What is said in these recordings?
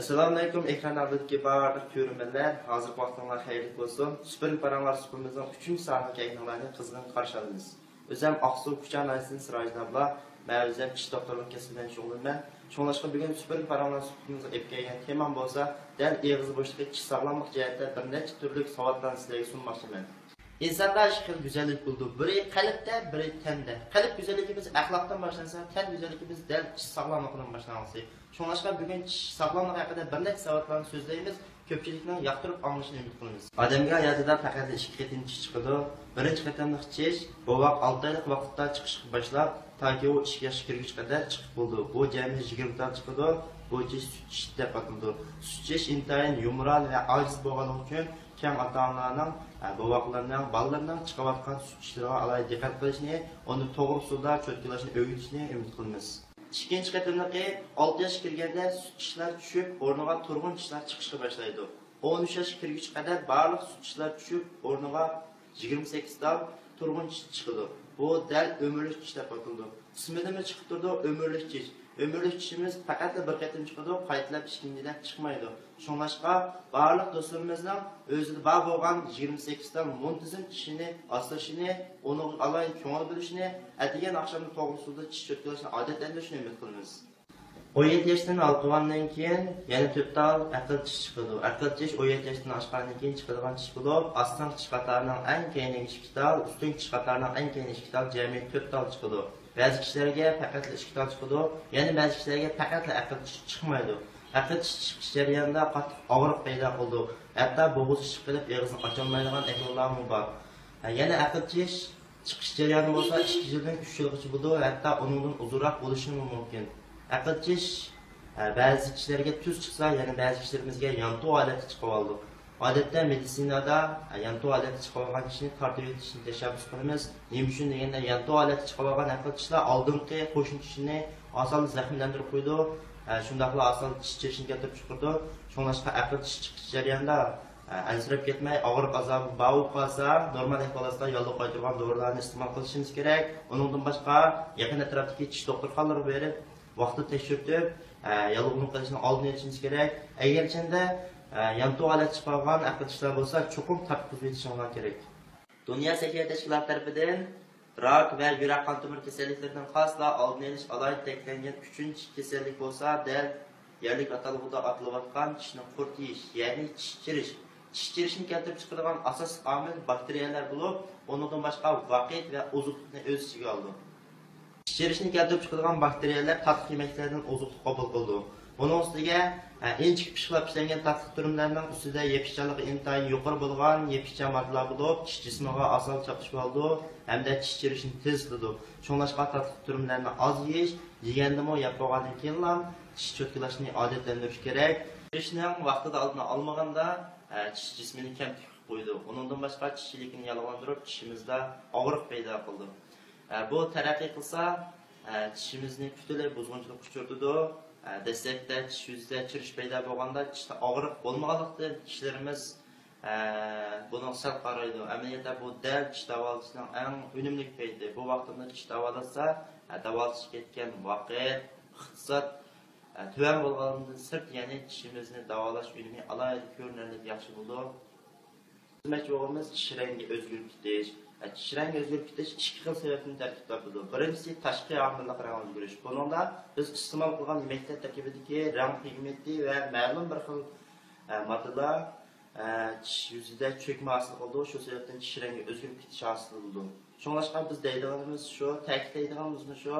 Assalamu alaykum. Ekran oldidagi barcha ko'ruvchilar, hozir vaqtinglar xayrli bo'lsin. Super paranlar supimizning 3-soatlik yayınlarni qizg'in qarshi olamiz. O'zim Aqsuv Kuchan Aysin Sirojnabla, ma'lum tish doktorlik kasbidan shug'ullanman. Shunlashqa bugun super paranlar supimizga ep kelgan temam bo'lsa, dal eg'iz bo'shlig'i tish sog'lomlik jihatida bir necha turli savollarni sizlarga sunmoqchiman. İnsanda xil güzellik buldu. Biri qalbda, biri tanda. Qalb güzelligimiz axloqdan boshlansa, tan güzelligimiz dal tish sog'lomligidan boshlanadi. Shunlashqa bugun tish sog'lomligi haqida bir necha savollarni so'zlaymiz. Ko'pchilikning yoqtirib olishini umid qilamiz. Odamga hayotida faqat 2 qatim tish chiqadi. Birinchi qatimlik tish bu vaqt 6 oylik vaqtda chiqishga boshlab, toki u 2 yoshga kirguncha qadar chiqib bo'ldi. Bu jami 20 ta chiqadi. Bu tish sut deb ataladi. Sut tish intayin yumron va ojiz bo'lganligi uchun kam ota-onalarning bu vaqtlarning bolalarning chiqayotgan sut tishlariga alohida diqqat qilishni, uni to'g'ri usulda cho'tkilashni o'rgatishni umid qilamiz. Ikkinchi qatimligi 6 yoshga kirganda sut tishlar tushib, o'rniga turg'un tishlar chiqishga boshlaydi. 13 yoshga kirguncha qadar barliq sut tishlar tushib, o'rniga 28 ta turg'un tish chiqadi. Bu dal ömürlük tish deb ataladi. Ismidimi chiqib turdi, ömürlük tish. Ömürlük tishimiz faqat bir qatim chiqadi, qaytlab ishkingidek chiqmaydi. Shunlashqa barliq do'stlarimizning o'zida bor bo'lgan 28 ta muntazam tishini asrashini, uni alohida ko'ngil bilishini, atigan oqshomda to'g'ri usulda tish cho'tkilashni odatlantirishni umid qilamiz. 17 yoshdan olgandan keyin yana 4 ta aql tish chiqadi. Aql tish 17 yoshdan oshgandan keyin chiqadigan tish bo'lib, astang tish qatorining eng keyingi 2 ta, ustun tish qatorining eng keyingi 2 ta, jami 4 ta chiqadi. Ba'zi kishilarga faqat 2 ta chiqadi, yana ba'zi kishilarga faqat aql tish chiqmaydi. Aql tish chiqish jarayonida qattiq og'riq paydo qildi. Hatto bo'g'iz chiqib, og'izni ocholmaydigan ahvollar bor. Yana aql tish chiqish jarayoni bo'lsa 2 yildan 3 yilgacha bo'ladi, hatto undan uzunroq bo'lishi mumkin. Aql tish ba'zi kishilarga tuz chiqsa, yana ba'zi kishilarimizga yantu holati chiqib oldi. Odatda meditsinada yantu holati chiqib olgan kishini tortib o'tishni tashabbus qilamiz. Nima uchun deganda yantu holati chiqib olgan aql tishlar oldingi qo'shni tishini oson zaxmlantirib qo'ydi. Shundaqla oson tish chirishini keltirib chiqardi. Shunlashqa aql tish chiqish jarayonida ansirab ketmay, og'riq azobi bor qolsa, normal ahvolda yo'lga qo'ydirgan dorilarni iste'mol qilishimiz kerak. Undan boshqa yaqin atrofdagi tish doktorxonalarga berib, vaqtida tekshirib, yolg'onlik qilishni oldini olishimiz kerak. Agarchanda yantu holat chiqargan aql tishlar bo'lsa, cho'qim tadqiq etishimiz kerak. Dunyo sog'liqlik tashkiloti tomonidan rak va yurak qon tomir kasalliklaridan xosla oldini olish alohida ta'kidlangan 3-chi kasallik bo'lsa, dal yerlik atalg'uda atilayotgan tishni qurtish, ya'ni tish chirish. Tish chirishni keltirib chiqaradigan asosiy omil bakteriyalar bo'lib, undan boshqa vaqt va ozuqlikni o'z ichiga oldi. Tish chirishni keltirib chiqaradigan bakteriyalar tatlı yemeklerden ozuqlik qabul qildi. Bunun ustiga inchik pishqilab ishlangan tatlı turumlarning ustida yepishchanligi intayin yuqori bo'lgan yepishchan moddalar bo'lib, tish jismiga oson chopishib oldi hamda tish chirishni tezladi. Shunlashqa tatlı turumlarni oz yeyish, yegandimi yapmagandan keyin ham tish cho'tkilashni odatlantirish kerak. Chirishning vaqtida oldini olmaganda tish jismini kam tiqib qo'ydi. Undan boshqa tishchilikni yalg'ondirib, tishimizda og'riq paydo qildi. Bu taraqqiy qilsa, tishimizni butunlay buzg'unchilik uchirdi. Dastlabda tish yuzida chirish paydo bo'lganda tishda og'riq bo'lmaganlikda kishilarimiz buni sal qaraydi. Amaliyotda bu dal tish davolashning eng unumli payti. Bu vaqtda tish davolasa, davolashga ketgan vaqt, iqtisod tuvan bo'lganidan sirt, ya'ni tishimizni davolash unumi alohida ko'rinarli yaxshi bo'ldi. Demak, o'g'imiz tish rangi o'zgarib ketish. Tish rangi o'zgarib ketish 2 xil sababdan tarkib topadi. Birinchisi tashqi omillar rang o'zgarish. Buningda biz iste'mol qilgan yemeklar tarkibidagi rang pigmenti va ma'lum bir xil moddalar tish yuzida cho'kma hosil qildi. Shu sababdan tish rangi o'zgarib ketish hosil bo'ldi. Shunlashqa biz deydiganimiz shu, ta'kidlaydiganimiz shu,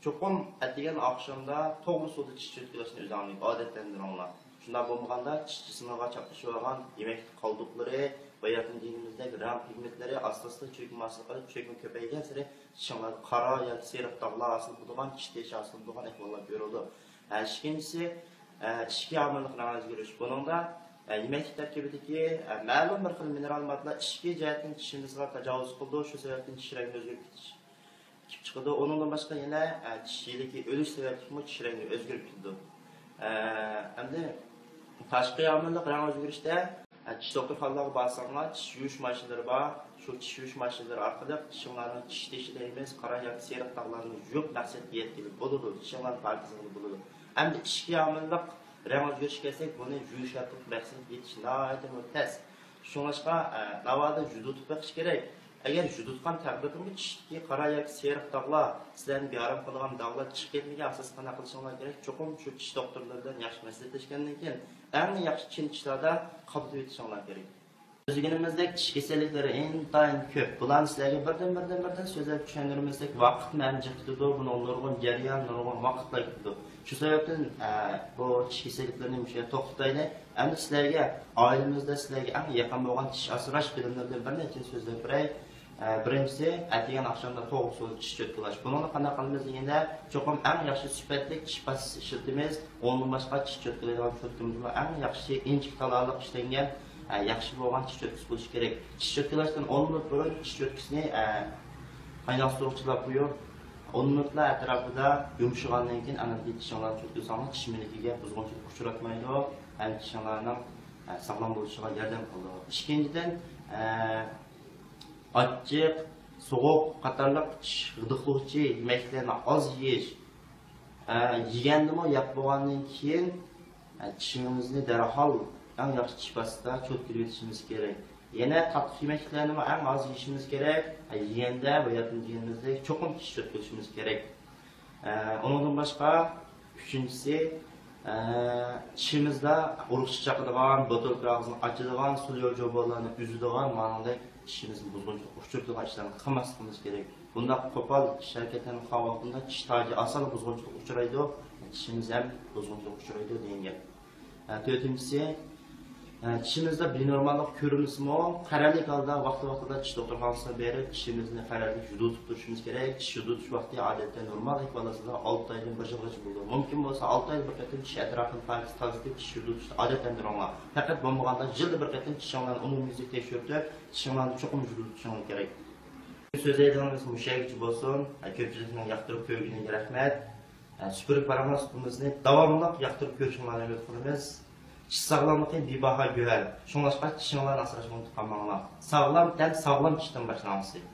cho'qim atigan oqshomda to'g'ri suvda tish cho'tkilashni o'zingizga odatlantiringlar. Shunday bo'lmaganda tish jismiga chapishib olgan yemek qoldiqlari va yaqin dinimizdagi rang pigmentlari asosida cho'kma hosil qilib, cho'kma ko'paygan sari tishlar qora yoki seriq dog'lar hosil bo'lgan, tish tish hosil bo'lgan ahvollar ko'rildi. Ikkinchisi ichki omillik rang o'zgarish. Buningda yemek tarkibidagi ma'lum bir xil mineral moddalar ichki jihatdan tishimizga tajovuz qildi. Shu sababdan tish rangi o'zgarib ketish chiqdi. Undan boshqa yana tish yiligi o'lish sababli tish rangi o'zgarib ketdi. Endi tashqi omillik rang o'zgarishda tish doktorxonalarga borsangiz, tish yuvish mashinalari bor. Shu tish yuvish mashinalari orqali tishinglarning tish teshidaymiz, qora yoki seriq dog'larni yuvib maqsadga yetkazib bo'ladi. Tishinglar parkizini bo'ladi. Endi ichki omillik Rəng özgörüş gəlsək, bunu yumuşatıb məqsəd yetiş nəhayət tez. Şunlaşqa navada judo tutmaq kerak. Agar judo tutgan taqdirda tishdagi qora yoki seriq dog'lar, sizlarni bearam qilgan dog'lar chiqib ketmagan asos qana qilishinglar kerak. Cho'qim shu tish doktorlaridan yaxshi maslahatlashgandan keyin eng yaxshi chin tishlarda qabul etishinglar kerak. O'zligimizdek tish kasalliklari intayin ko'p. Bularni sizlarga birdan so'zlab tushuntirmaslik vaqt manjib tutadi. Buni nurg'un jarayon, nurg'un vaqtlar ketadi. Shu sababdan bu tish kasalliklarini musha to'xtataylik. Endi sizlarga oilamizda sizlarga eng yaqin bo'lgan tish asrash bilimlaridan bir necha so'zlab beray. Birinchisi, atigan akşamda to'g'ri so'z tish cho'tkalash. Buni qanday qilamiz deganda, cho'qim eng yaxshi sifatli tish pastasi ishlatamiz. O'ndan boshqa tish cho'tkalaydigan cho'tkamiz bor. Eng yaxshi inchik talaliq ishlangan yaxshi bo'lgan tish cho'tkasi bo'lishi kerak. Tish cho'tkalashdan 10 minut burun tish cho'tkasini qaynoq suvga qo'yib, 10 minutlar atrofida yumshagandan keyin ana tishinglarni cho'tkasanglar tish milikiga buzg'unchilik uchratmaydi. Ham tishinglarning sog'lom bo'lishiga yordam qiladi. Ikkinchidan, achchiq, sovuq qatorliq tish g'idiqlovchi yemeklarni oz yeyish. Yegandimi yeb bo'lgandan keyin tishimizni darhol eng yaxshi tish pastida cho'tkilib yetishimiz kerak. Yana qattiq yemeklarni eng oz yeyishimiz kerak. Yeganda va yeganimizda cho'qim tish cho'tkilishimiz kerak. Undan boshqa uchinchisi, tishimizda uruqchi chaqadigan, botolkamizni ochadigan, sulyo jo'balarni uzadigan ma'noda tishimizni buzg'unchilik uchiradigan ishlarni qilmasligimiz kerak. Bunda qo'pol tish harakatlarini qilgan vaqtida tish toji asal buzg'unchilik uchraydi, tishimiz ham buzg'unchilik uchraydi degan. To'rtinchisi, tishimizda benormallik ko'rinismi, qaralik holda vaqti-vaqtida tish doktorxonasiga berib, tishimizni qaralik judo tutib turishimiz kerak. Tish judo tutish vaqti odatda normal holatda 6 oydan bir yilgacha bo'ladi. Mumkin bo'lsa 6 oy bir qatim tish atrofini tozalab tish judo tutish odatlantiringlar. Faqat bo'lmaganda yilda bir qatim tishinglarni umumiylik tekshirib, tishinglarni cho'qim judo tutishingiz kerak. So'zlaydiganimiz mushagicha bo'lsin. Ko'pchilikning yoqtirib ko'rganiga rahmat. Supurib paranglar supimizni davomli yoqtirib ko'rishingizni umid qilamiz. Tish sog'lomligi bebaho go'zal. Shuningdek, tishinglarni asrashni unutmanglar. Sog'lom tan sog'lom tishdan boshlansin.